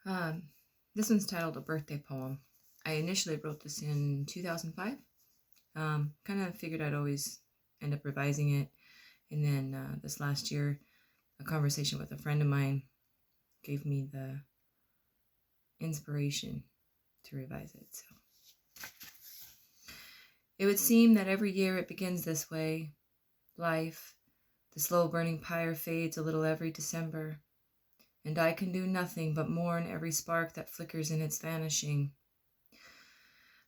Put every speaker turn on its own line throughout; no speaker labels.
Um, this one's titled A Birthday Poem. I initially wrote this in 2005. Kind of figured I'd always end up revising it. And then this last year, a conversation with a friend of mine gave me the inspiration to revise it. So it would seem that every year it begins this way. Life, the slow burning pyre fades a little every December, and I can do nothing but mourn every spark that flickers in its vanishing.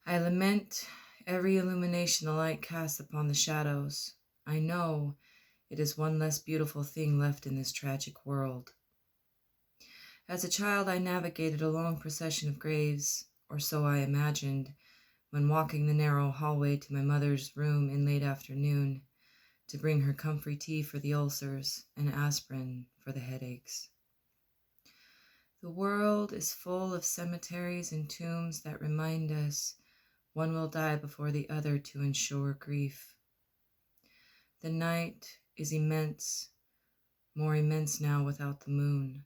I lament every illumination the light casts upon the shadows. I know it is one less beautiful thing left in this tragic world. As a child, I navigated a long procession of graves, or so I imagined, when walking the narrow hallway to my mother's room in late afternoon to bring her comfrey tea for the ulcers and aspirin for the headaches. The world is full of cemeteries and tombs that remind us one will die before the other to ensure grief. The night is immense, more immense now without the moon.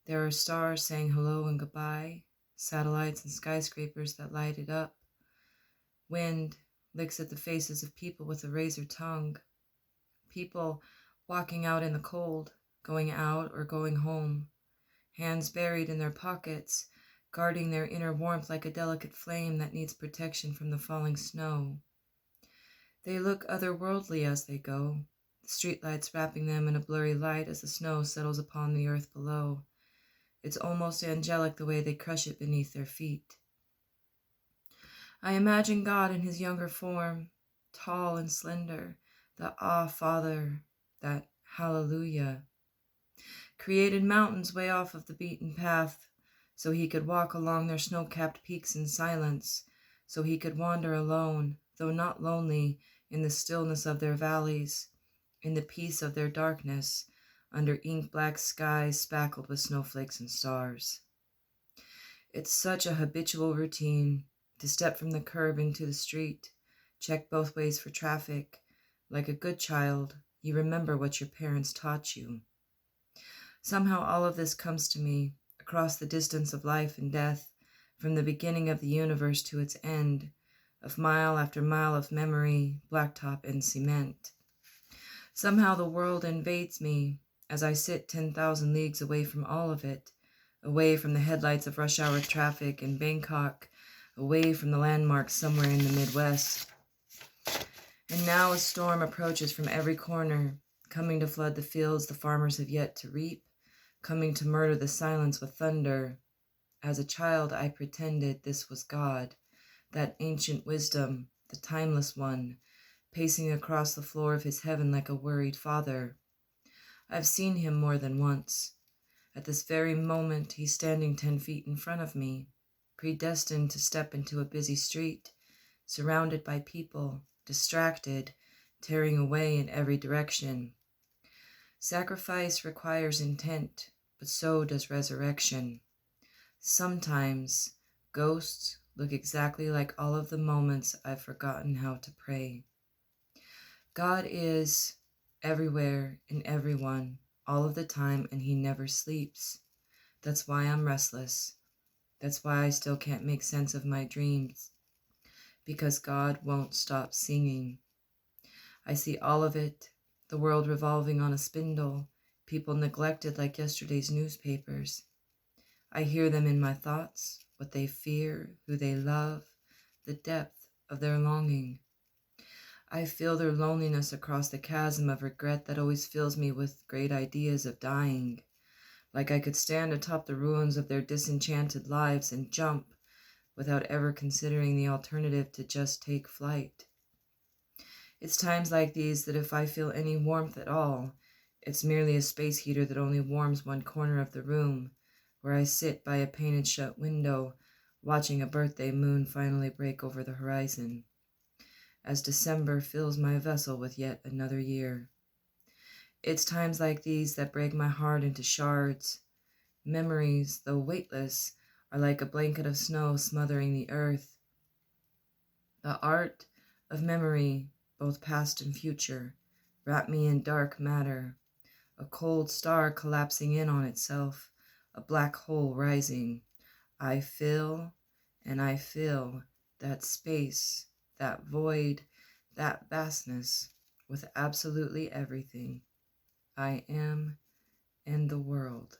There are stars saying hello and goodbye, satellites and skyscrapers that light it up. Wind licks at the faces of people with a razor tongue. People walking out in the cold, going out or going home, hands buried in their pockets, guarding their inner warmth like a delicate flame that needs protection from the falling snow. They look otherworldly as they go, the streetlights wrapping them in a blurry light as the snow settles upon the earth below. It's almost angelic the way they crush it beneath their feet. I imagine God in his younger form, tall and slender, the Father, that hallelujah. Created mountains way off of the beaten path, so he could walk along their snow-capped peaks in silence, so he could wander alone, though not lonely, in the stillness of their valleys, in the peace of their darkness, under ink-black skies spackled with snowflakes and stars. It's such a habitual routine to step from the curb into the street, check both ways for traffic. Like a good child, you remember what your parents taught you. Somehow all of this comes to me, across the distance of life and death, from the beginning of the universe to its end, of mile after mile of memory, blacktop and cement. Somehow the world invades me as I sit 10,000 leagues away from all of it, away from the headlights of rush hour traffic in Bangkok, away from the landmarks somewhere in the Midwest. And now a storm approaches from every corner, coming to flood the fields the farmers have yet to reap, coming to murder the silence with thunder. As a child, I pretended this was God, that ancient wisdom, the timeless one, pacing across the floor of his heaven like a worried father. I've seen him more than once. At this very moment, he's standing 10 feet in front of me, predestined to step into a busy street, surrounded by people, distracted, tearing away in every direction. Sacrifice requires intent, but so does resurrection. Sometimes ghosts look exactly like all of the moments I've forgotten how to pray. God is everywhere in everyone, all of the time, and he never sleeps. That's why I'm restless. That's why I still can't make sense of my dreams. Because God won't stop singing. I see all of it, the world revolving on a spindle, people neglected like yesterday's newspapers. I hear them in my thoughts, what they fear, who they love, the depth of their longing. I feel their loneliness across the chasm of regret that always fills me with great ideas of dying, like I could stand atop the ruins of their disenchanted lives and jump without ever considering the alternative to just take flight. It's times like these that if I feel any warmth at all, it's merely a space heater that only warms one corner of the room, where I sit by a painted shut window, watching a birthday moon finally break over the horizon, as December fills my vessel with yet another year. It's times like these that break my heart into shards. Memories, though weightless, are like a blanket of snow smothering the earth. The art of memory, both past and future, wrap me in dark matter, a cold star collapsing in on itself, a black hole rising. I fill and I fill that space, that void, that vastness with absolutely everything. I am in the world.